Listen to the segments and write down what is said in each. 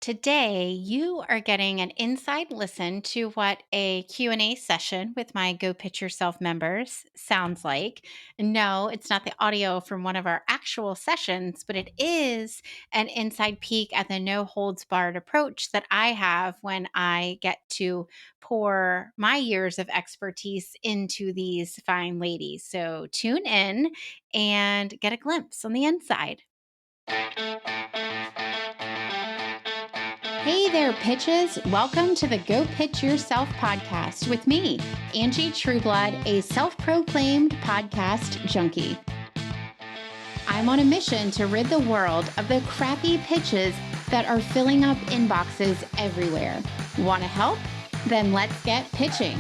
Today, you are getting an inside listen to what a Q&A session with my Go Pitch Yourself members sounds like. No, it's not the audio from one of our actual sessions, but it is an inside peek at the no holds barred approach that I have when I get to pour my years of expertise into these fine ladies. So tune in and get a glimpse on the inside. Hey there, pitches. Welcome to the Go Pitch Yourself podcast with me, Angie Trueblood, a self proclaimed podcast junkie. I'm on a mission to rid the world of the crappy pitches that are filling up inboxes everywhere. Want to help? Then let's get pitching.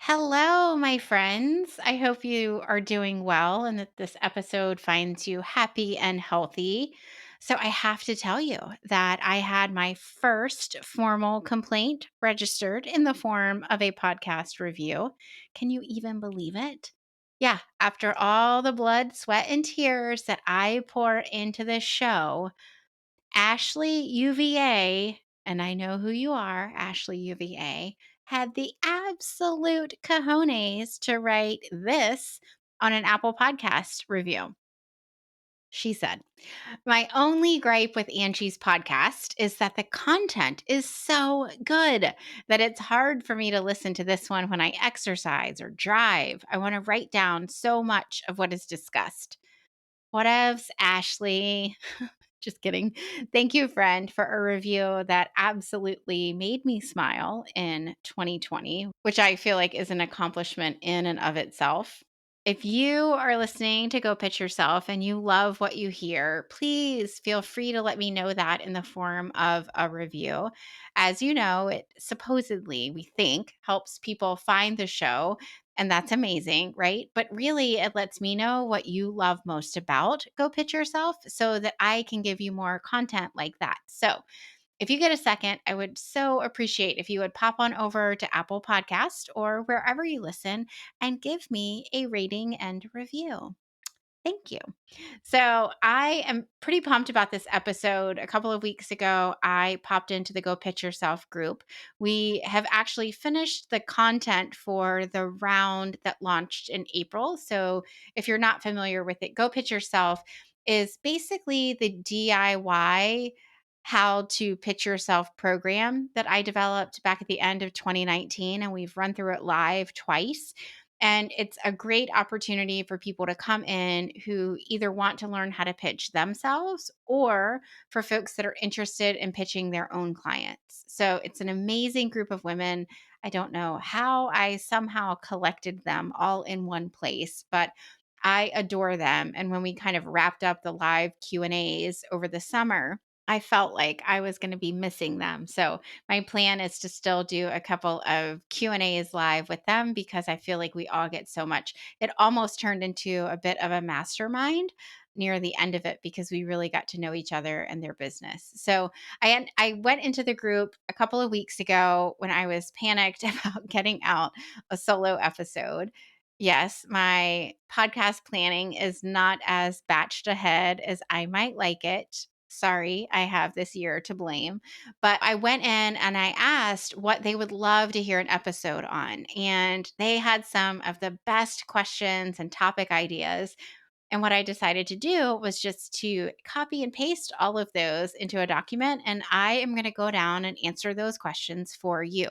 Hello, my friends. I hope you are doing well and that this episode finds you happy and healthy. So, I have to tell you that I had my first formal complaint registered in the form of a podcast review. Can you even believe it? Yeah, after all the blood, sweat, and tears that I pour into this show, Ashley UVA, and I know who you are, Ashley UVA, had the absolute cojones to write this on an Apple Podcast review. She said, "My only gripe with Angie's podcast is that the content is so good that it's hard for me to listen to this one when I exercise or drive. I want to write down so much of what is discussed." Whatevs, Ashley. Just kidding. Thank you, friend, for a review that absolutely made me smile in 2020, which I feel like is an accomplishment in and of itself. If you are listening to Go Pitch Yourself and you love what you hear, please feel free to let me know that in the form of a review. As you know, it supposedly, we think, helps people find the show, and that's amazing, right? But really, it lets me know what you love most about Go Pitch Yourself so that I can give you more content like that. So, if you get a second, I would so appreciate if you would pop on over to Apple Podcast or wherever you listen and give me a rating and review. Thank you. So, I am pretty pumped about this episode. A couple of weeks ago, I popped into the Go Pitch Yourself group. We have actually finished the content for the round that launched in April. So, if you're not familiar with it, Go Pitch Yourself is basically the DIY how to pitch yourself program that I developed back at the end of 2019. And we've run through it live twice. And it's a great opportunity for people to come in who either want to learn how to pitch themselves or for folks that are interested in pitching their own clients. So it's an amazing group of women. I don't know how I somehow collected them all in one place, but I adore them. And when we kind of wrapped up the live Q&As over the summer, I felt like I was going to be missing them. So my plan is to still do a couple of Q&As live with them because I feel like we all get so much. It almost turned into a bit of a mastermind near the end of it because we really got to know each other and their business. So I went into the group a couple of weeks ago when I was panicked about getting out a solo episode. Yes, my podcast planning is not as batched ahead as I might like it. Sorry, I have this year to blame. But I went in and I asked what they would love to hear an episode on. And they had some of the best questions and topic ideas. And what I decided to do was just to copy and paste all of those into a document. And I am going to go down and answer those questions for you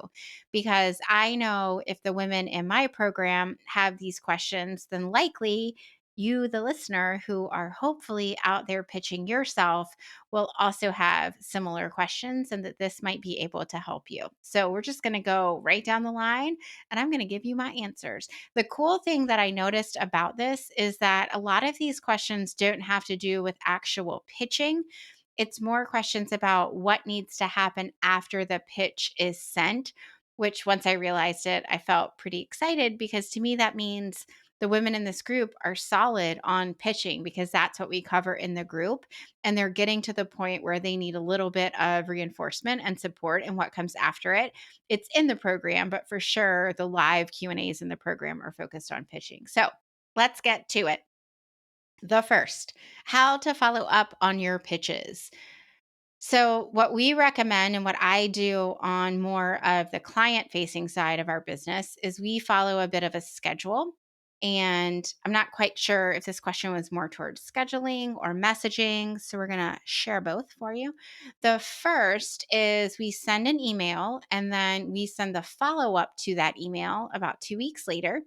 because I know if the women in my program have these questions, then likely you, the listener, who are hopefully out there pitching yourself, will also have similar questions and that this might be able to help you. So we're just going to go right down the line and I'm going to give you my answers. The cool thing that I noticed about this is that a lot of these questions don't have to do with actual pitching. It's more questions about what needs to happen after the pitch is sent, which once I realized it, I felt pretty excited because to me, that means the women in this group are solid on pitching because that's what we cover in the group. And they're getting to the point where they need a little bit of reinforcement and support in what comes after it. It's in the program, but for sure, the live Q&As in the program are focused on pitching. So let's get to it. The first, how to follow up on your pitches. So, what we recommend and what I do on more of the client facing side of our business is we follow a bit of a schedule. And I'm not quite sure if this question was more towards scheduling or messaging. So, we're going to share both for you. The first is we send an email and then we send the follow up to that email about 2 weeks later.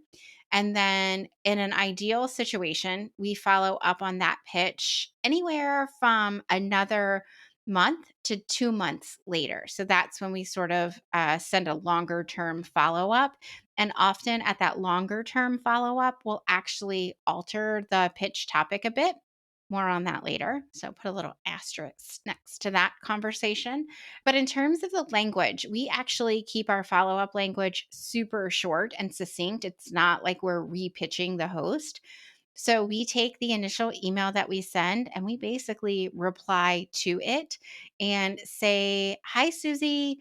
And then in an ideal situation, we follow up on that pitch anywhere from another month to 2 months later. So that's when we sort of send a longer term follow up. And often at that longer term follow up, we'll actually alter the pitch topic a bit. More on that later. So put a little asterisk next to that conversation. But in terms of the language, we actually keep our follow up language super short and succinct. It's not like we're repitching the host. So we take the initial email that we send and we basically reply to it and say, "Hi, Susie.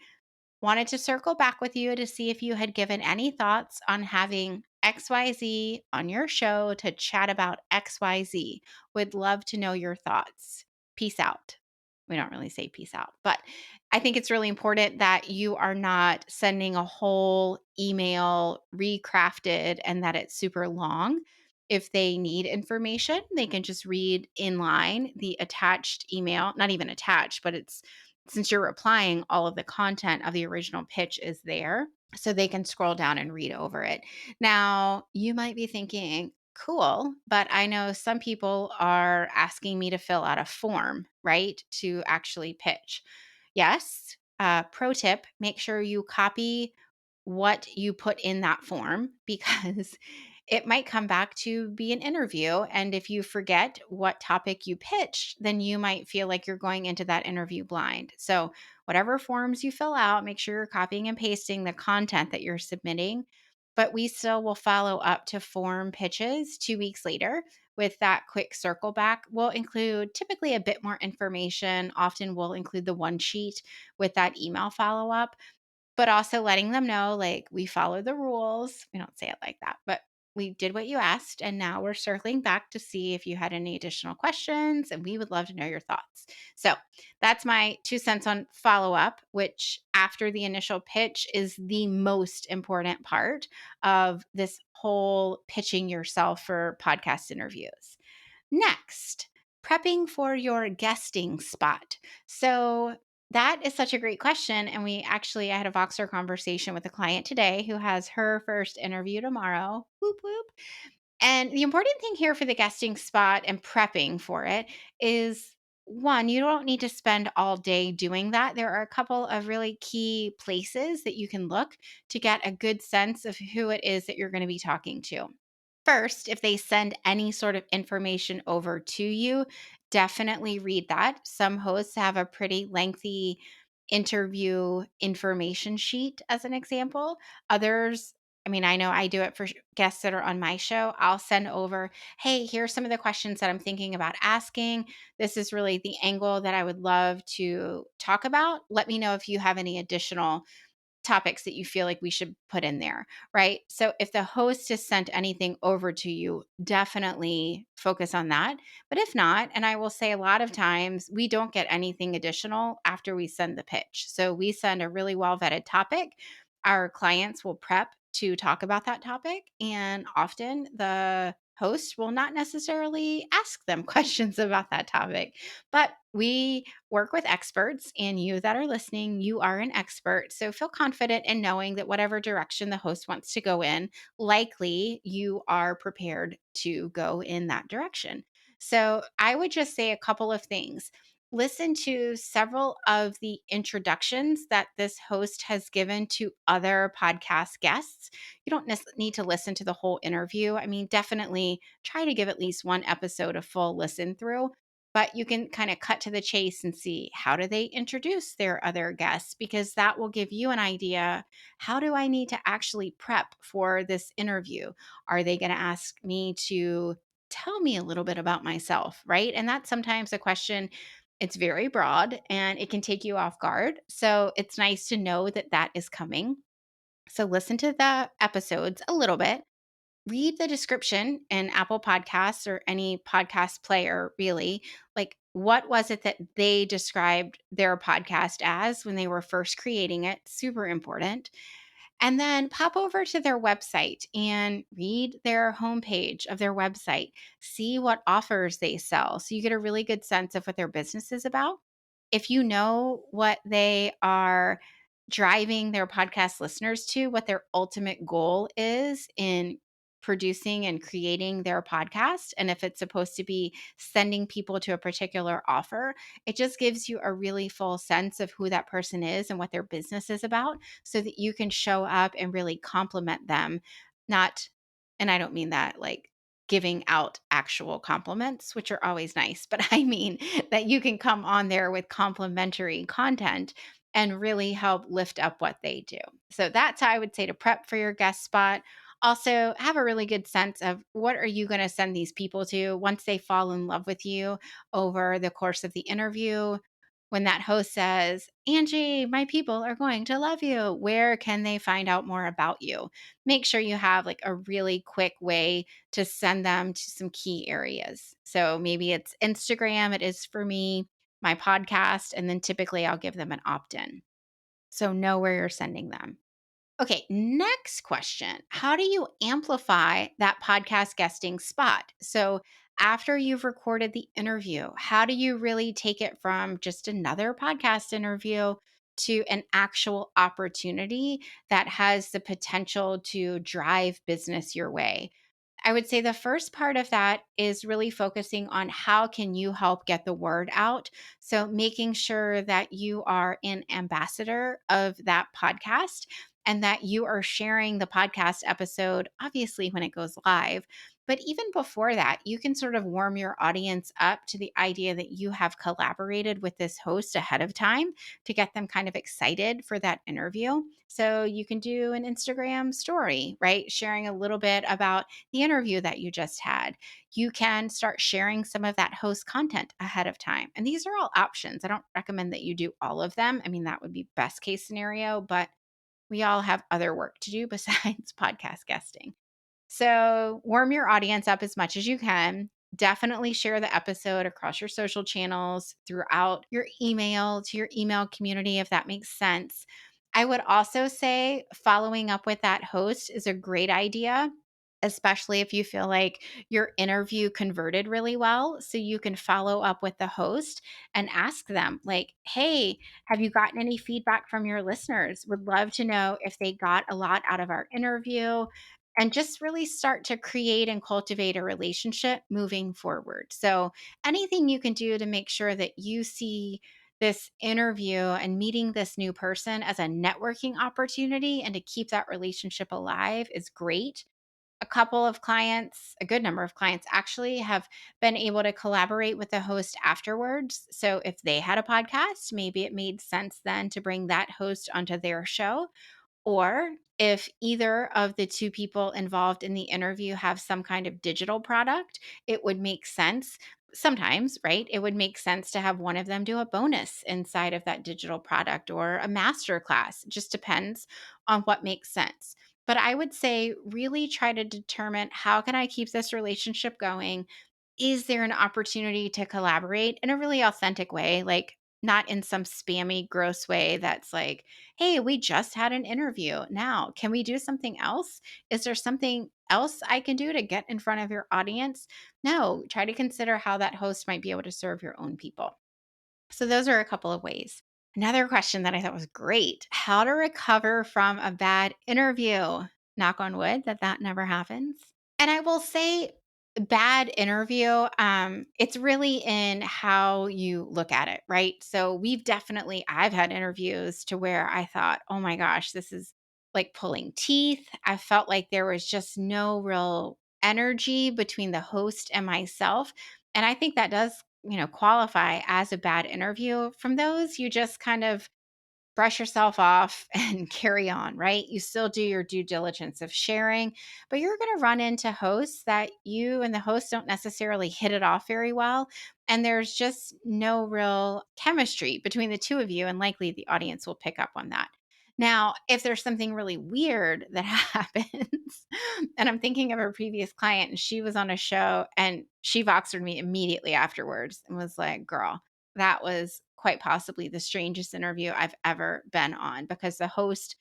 Wanted to circle back with you to see if you had given any thoughts on having XYZ on your show to chat about XYZ. Would love to know your thoughts. Peace out." We don't really say peace out, but I think it's really important that you are not sending a whole email recrafted and that it's super long. If they need information, they can just read in line the attached email, not even attached, but it's since you're replying, all of the content of the original pitch is there. So they can scroll down and read over it. Now, you might be thinking, cool, but I know some people are asking me to fill out a form, right, to actually pitch. Yes. Pro tip, make sure you copy what you put in that form because it might come back to be an interview. And if you forget what topic you pitched, then you might feel like you're going into that interview blind. So, whatever forms you fill out, make sure you're copying and pasting the content that you're submitting. But we still will follow up to form pitches 2 weeks later with that quick circle back. We'll include typically a bit more information. Often we'll include the one sheet with that email follow up, but also letting them know, like, we follow the rules. We don't say it like that, but we did what you asked. And now we're circling back to see if you had any additional questions, and we would love to know your thoughts. So that's my 2 cents on follow up, which after the initial pitch is the most important part of this whole pitching yourself for podcast interviews. Next, prepping for your guesting spot. So, that is such a great question. And I had a Voxer conversation with a client today who has her first interview tomorrow. Whoop, whoop. And the important thing here for the guesting spot and prepping for it is one, you don't need to spend all day doing that. There are a couple of really key places that you can look to get a good sense of who it is that you're going to be talking to. First, if they send any sort of information over to you, definitely read that. Some hosts have a pretty lengthy interview information sheet, as an example. Others, I mean, I know I do it for guests that are on my show. I'll send over, hey, here's some of the questions that I'm thinking about asking. This is really the angle that I would love to talk about. Let me know if you have any additional topics that you feel like we should put in there, right? So if the host has sent anything over to you, definitely focus on that. But if not, and I will say a lot of times we don't get anything additional after we send the pitch. So we send a really well vetted topic. Our clients will prep to talk about that topic. And often the host will not necessarily ask them questions about that topic, but we work with experts, and you that are listening, you are an expert. So feel confident in knowing that whatever direction the host wants to go in, likely you are prepared to go in that direction. So I would just say a couple of things. Listen to several of the introductions that this host has given to other podcast guests. You don't need to listen to the whole interview. I mean, definitely try to give at least one episode a full listen through, but you can kind of cut to the chase and see, how do they introduce their other guests, because that will give you an idea. How do I need to actually prep for this interview? Are they going to ask me to tell me a little bit about myself, right? And that's sometimes a question. It's very broad and it can take you off guard. So it's nice to know that that is coming. So listen to the episodes a little bit. read the description in Apple Podcasts or any podcast player, really. Like, what was it that they described their podcast as when they were first creating it? Super important. And then pop over to their website and read their homepage of their website. See what offers they sell. So you get a really good sense of what their business is about. If you know what they are driving their podcast listeners to, what their ultimate goal is in producing and creating their podcast, and if it's supposed to be sending people to a particular offer, it just gives you a really full sense of who that person is and what their business is about so that you can show up and really compliment them. Not, and I don't mean that like giving out actual compliments, which are always nice, but I mean that you can come on there with complimentary content and really help lift up what they do. So that's how I would say to prep for your guest spot. Also, have a really good sense of what are you going to send these people to once they fall in love with you over the course of the interview. When that host says, Angie, my people are going to love you, where can they find out more about you? Make sure you have like a really quick way to send them to some key areas. So maybe it's Instagram, it is for me, my podcast, and then typically I'll give them an opt in. So know where you're sending them. Okay, next question. How do you amplify that podcast guesting spot? So, after you've recorded the interview, how do you really take it from just another podcast interview to an actual opportunity that has the potential to drive business your way? I would say the first part of that is really focusing on how can you help get the word out. So making sure that you are an ambassador of that podcast and that you are sharing the podcast episode obviously when it goes live. But even before that, you can sort of warm your audience up to the idea that you have collaborated with this host ahead of time to get them kind of excited for that interview. So you can do an Instagram story, right? Sharing a little bit about the interview that you just had. You can start sharing some of that host content ahead of time. And these are all options. I don't recommend that you do all of them. I mean, that would be best case scenario, but we all have other work to do besides podcast guesting. So, warm your audience up as much as you can. Definitely share the episode across your social channels, throughout your email, to your email community, if that makes sense. I would also say following up with that host is a great idea, especially if you feel like your interview converted really well. So you can follow up with the host and ask them, like, hey, have you gotten any feedback from your listeners? Would love to know if they got a lot out of our interview, and just really start to create and cultivate a relationship moving forward. So, anything you can do to make sure that you see this interview and meeting this new person as a networking opportunity and to keep that relationship alive is great. A couple of clients, a good number of clients actually, have been able to collaborate with the host afterwards. So if they had a podcast, maybe it made sense then to bring that host onto their show. Or if either of the two people involved in the interview have some kind of digital product, it would make sense. Sometimes, right? It would make sense to have one of them do a bonus inside of that digital product or a master class. It just depends on what makes sense. But I would say really try to determine how can I keep this relationship going? Is there an opportunity to collaborate in a really authentic way? Like, not in some spammy, gross way that's like, hey, we just had an interview. Now, can we do something else? Is there something else I can do to get in front of your audience? No, try to consider how that host might be able to serve your own people. So, those are a couple of ways. Another question that I thought was great: how to recover from a bad interview. Knock on wood that never happens. And I will say, bad interview, it's really in how you look at it, right? So I've had interviews to where I thought, oh my gosh, this is like pulling teeth. I felt like there was just no real energy between the host and myself. And I think that does, qualify as a bad interview. From those, you just kind of brush yourself off and carry on, right? You still do your due diligence of sharing, but you're going to run into hosts that you and the host don't necessarily hit it off very well. And there's just no real chemistry between the two of you. And likely the audience will pick up on that. Now, if there's something really weird that happens, and I'm thinking of a previous client, and she was on a show and she Voxered me immediately afterwards and was like, girl, that was quite possibly the strangest interview I've ever been on because the host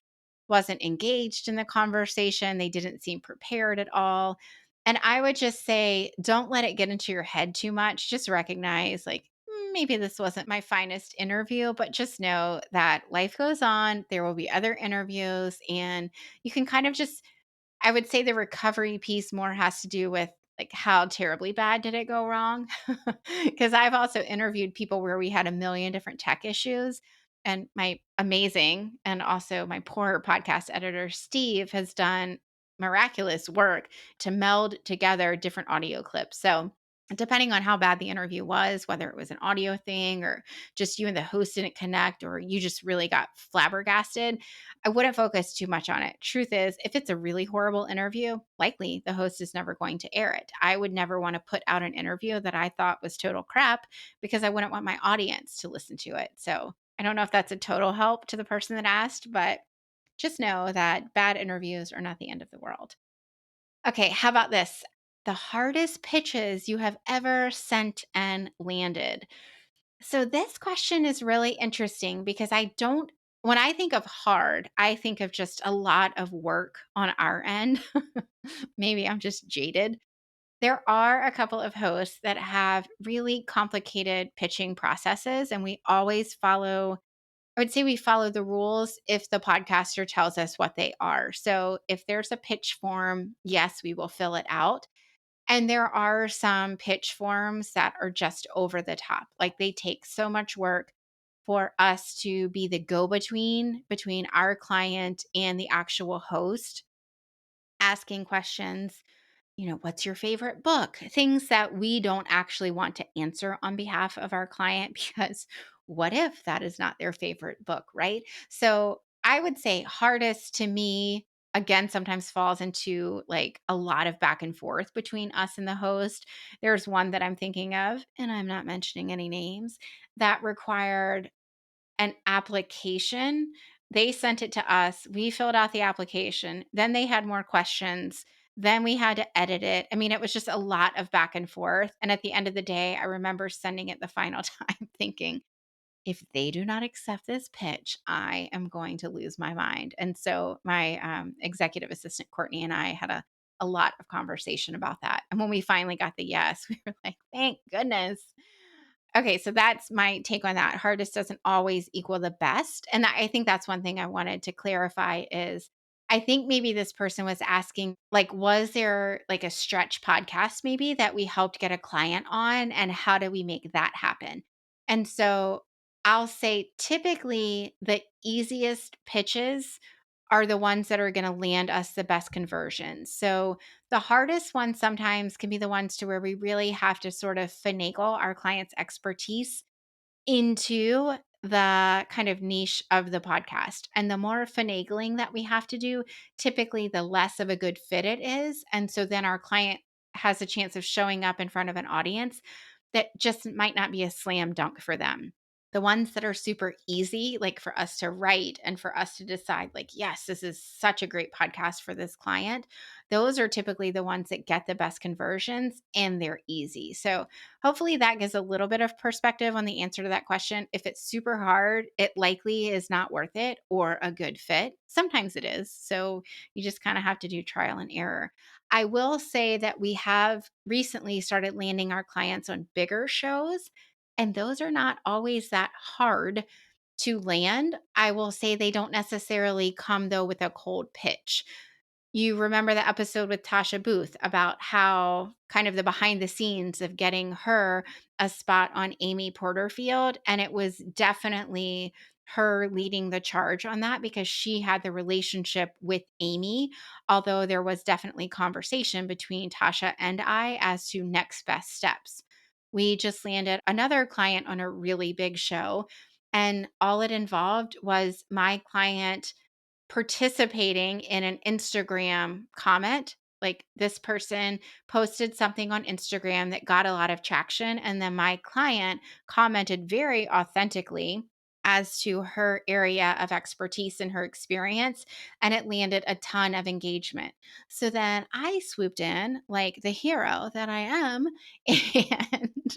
wasn't engaged in the conversation. They didn't seem prepared at all. And I would just say, don't let it get into your head too much. Just recognize, like, maybe this wasn't my finest interview, but just know that life goes on. There will be other interviews, and you can kind of just I would say the recovery piece more has to do with like how terribly bad did it go wrong? Because I've also interviewed people where we had a million different tech issues. And my amazing and also my poor podcast editor, Steve, has done miraculous work to meld together different audio clips. So, depending on how bad the interview was, whether it was an audio thing or just you and the host didn't connect or you just really got flabbergasted, I wouldn't focus too much on it. Truth is, if it's a really horrible interview, likely the host is never going to air it. I would never want to put out an interview that I thought was total crap because I wouldn't want my audience to listen to it. So I don't know if that's a total help to the person that asked, but just know that bad interviews are not the end of the world. Okay, how about this? The hardest pitches you have ever sent and landed. So this question is really interesting because when I think of hard, I think of just a lot of work on our end. Maybe I'm just jaded. There are a couple of hosts that have really complicated pitching processes, and I would say we follow the rules if the podcaster tells us what they are. So if there's a pitch form, yes, we will fill it out. And there are some pitch forms that are just over the top. Like they take so much work for us to be the go between our client and the actual host, asking questions, what's your favorite book? Things that we don't actually want to answer on behalf of our client because what if that is not their favorite book, right? So I would say hardest to me, again, sometimes falls into like a lot of back and forth between us and the host. There's one that I'm thinking of, and I'm not mentioning any names, that required an application. They sent it to us. We filled out the application. Then they had more questions. Then we had to edit it. I mean, it was just a lot of back and forth. And at the end of the day, I remember sending it the final time thinking, if they do not accept this pitch, I am going to lose my mind. And so my executive assistant, Courtney, and I had a lot of conversation about that. And when we finally got the yes, we were like, thank goodness. Okay, so that's my take on that. Hardest doesn't always equal the best. And I think that's one thing I wanted to clarify is I think maybe this person was asking, like, was there like a stretch podcast maybe that we helped get a client on? And how do we make that happen? And so I'll say typically the easiest pitches are the ones that are going to land us the best conversions. So the hardest ones sometimes can be the ones to where we really have to sort of finagle our client's expertise into the kind of niche of the podcast. And the more finagling that we have to do, typically the less of a good fit it is. And so then our client has a chance of showing up in front of an audience that just might not be a slam dunk for them. The ones that are super easy, like for us to write and for us to decide, like, yes, this is such a great podcast for this client, those are typically the ones that get the best conversions and they're easy. So hopefully that gives a little bit of perspective on the answer to that question. If it's super hard, it likely is not worth it or a good fit. Sometimes it is. So you just kind of have to do trial and error. I will say that we have recently started landing our clients on bigger shows, and those are not always that hard to land. I will say they don't necessarily come though with a cold pitch. You remember the episode with Tasha Booth about how kind of the behind the scenes of getting her a spot on Amy Porterfield. And it was definitely her leading the charge on that because she had the relationship with Amy, although there was definitely conversation between Tasha and I as to next best steps. We just landed another client on a really big show, and all it involved was my client participating in an Instagram comment. Like this person posted something on Instagram that got a lot of traction. And then my client commented very authentically as to her area of expertise and her experience, and it landed a ton of engagement. So then I swooped in like the hero that I am and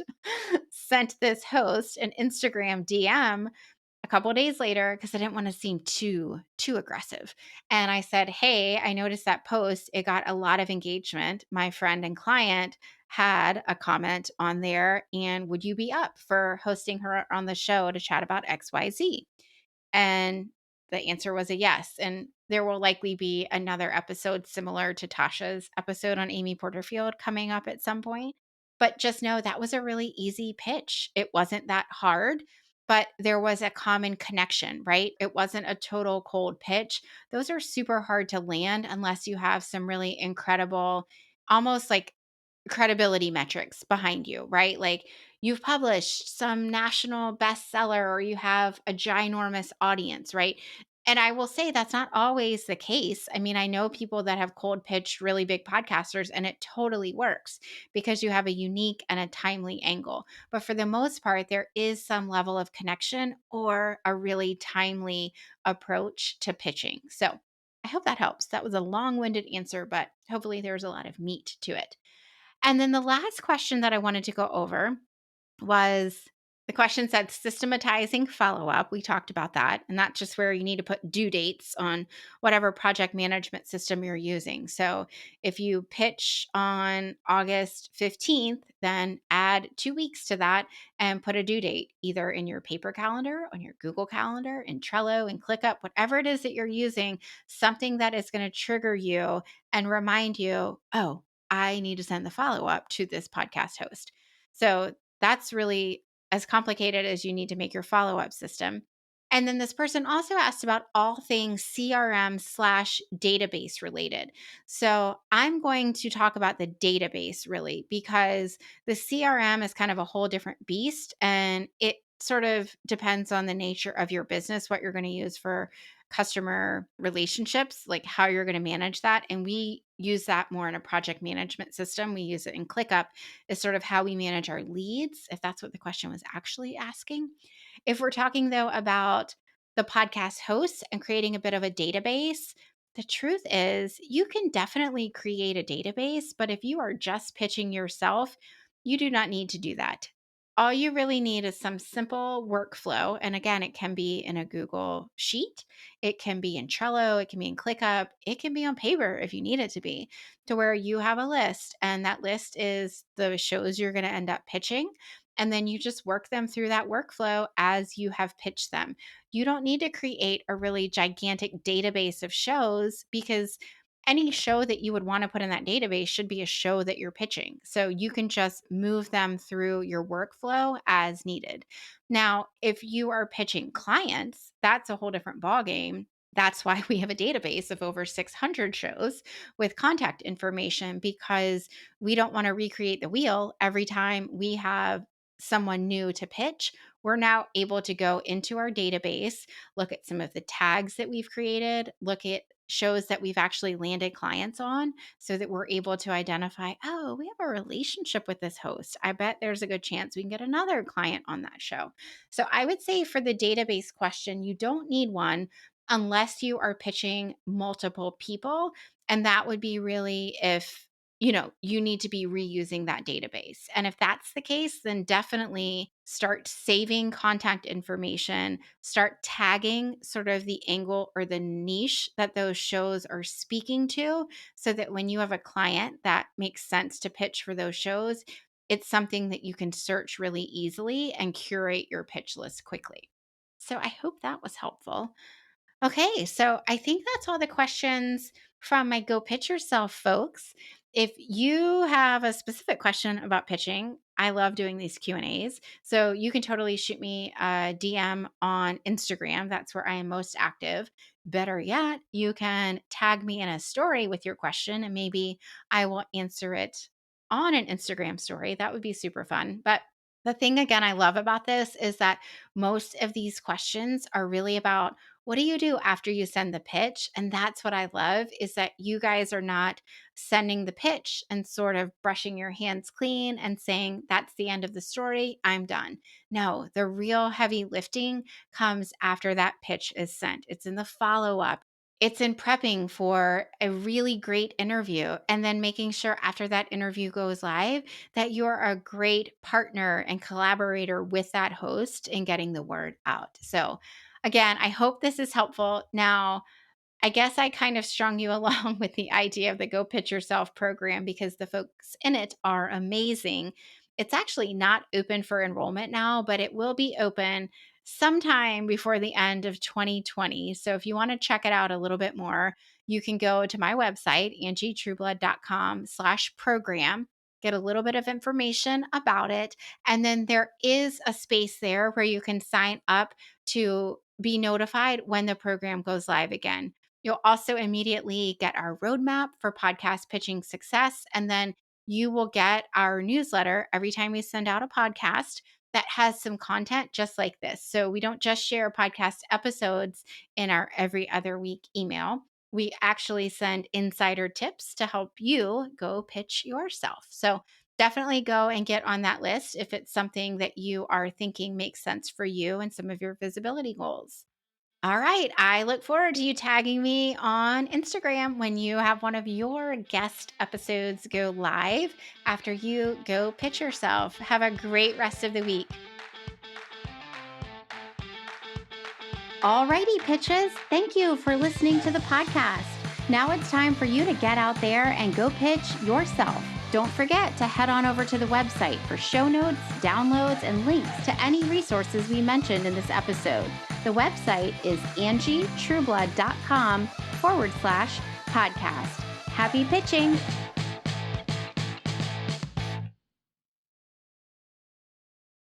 sent this host an Instagram DM a couple of days later because I didn't want to seem too aggressive. And I said, "Hey, I noticed that post. It got a lot of engagement. My friend and client had a comment on there, and would you be up for hosting her on the show to chat about XYZ?" And the answer was a yes. And there will likely be another episode similar to Tasha's episode on Amy Porterfield coming up at some point. But just know that was a really easy pitch. It wasn't that hard, but there was a common connection, right? It wasn't a total cold pitch. Those are super hard to land unless you have some really incredible, almost like credibility metrics behind you, right? Like you've published some national bestseller or you have a ginormous audience, right? And I will say that's not always the case. I mean, I know people that have cold pitched really big podcasters and it totally works because you have a unique and a timely angle. But for the most part, there is some level of connection or a really timely approach to pitching. So I hope that helps. That was a long winded answer, but hopefully there's a lot of meat to it. And then the last question that I wanted to go over was the question said systematizing follow up. We talked about that. And that's just where you need to put due dates on whatever project management system you're using. So if you pitch on August 15th, then add 2 weeks to that and put a due date either in your paper calendar, on your Google Calendar, in Trello, and ClickUp, whatever it is that you're using, something that is going to trigger you and remind you, oh, I need to send the follow up to this podcast host. So that's really as complicated as you need to make your follow up system. And then this person also asked about all things CRM/database related. So I'm going to talk about the database really because the CRM is kind of a whole different beast and it sort of depends on the nature of your business, what you're going to use for customer relationships, like how you're going to manage that. And we use that more in a project management system. We use it in ClickUp is sort of how we manage our leads, if that's what the question was actually asking. If we're talking though about the podcast hosts and creating a bit of a database, the truth is you can definitely create a database, but if you are just pitching yourself, you do not need to do that. All you really need is some simple workflow. And again, it can be in a Google Sheet, it can be in Trello, it can be in ClickUp, it can be on paper if you need it to be, to where you have a list and that list is the shows you're going to end up pitching. And then you just work them through that workflow as you have pitched them. You don't need to create a really gigantic database of shows because any show that you would want to put in that database should be a show that you're pitching. So you can just move them through your workflow as needed. Now, if you are pitching clients, that's a whole different ballgame. That's why we have a database of over 600 shows with contact information because we don't want to recreate the wheel every time we have someone new to pitch. We're now able to go into our database, look at some of the tags that we've created, look at shows that we've actually landed clients on so that we're able to identify, oh, we have a relationship with this host. I bet there's a good chance we can get another client on that show. So I would say for the database question, you don't need one unless you are pitching multiple people. And that would be really if you need to be reusing that database. And if that's the case, then definitely start saving contact information, start tagging sort of the angle or the niche that those shows are speaking to, so that when you have a client that makes sense to pitch for those shows, it's something that you can search really easily and curate your pitch list quickly. So I hope that was helpful. Okay, so I think that's all the questions from my Go Pitch Yourself folks. If you have a specific question about pitching, I love doing these Q&As. So you can totally shoot me a DM on Instagram. That's where I am most active. Better yet, you can tag me in a story with your question and maybe I will answer it on an Instagram story. That would be super fun. But the thing again I love about this is that most of these questions are really about what do you do after you send the pitch? And that's what I love is that you guys are not sending the pitch and sort of brushing your hands clean and saying, that's the end of the story, I'm done. No, the real heavy lifting comes after that pitch is sent. It's in the follow up. It's in prepping for a really great interview and then making sure after that interview goes live that you're a great partner and collaborator with that host in getting the word out. So, again, I hope this is helpful. Now, I guess I kind of strung you along with the idea of the Go Pitch Yourself program because the folks in it are amazing. It's actually not open for enrollment now, but it will be open sometime before the end of 2020. So if you want to check it out a little bit more, you can go to my website, angietrueblood.com/program, get a little bit of information about it. And then there is a space there where you can sign up to be notified when the program goes live again. You'll also immediately get our roadmap for podcast pitching success. And then you will get our newsletter every time we send out a podcast that has some content just like this. So we don't just share podcast episodes in our every other week email. We actually send insider tips to help you go pitch yourself. So definitely go and get on that list if it's something that you are thinking makes sense for you and some of your visibility goals. All right. I look forward to you tagging me on Instagram when you have one of your guest episodes go live after you go pitch yourself. Have a great rest of the week. Alrighty, pitches. Thank you for listening to the podcast. Now it's time for you to get out there and go pitch yourself. Don't forget to head on over to the website for show notes, downloads, and links to any resources we mentioned in this episode. The website is angietrueblood.com/podcast. Happy pitching!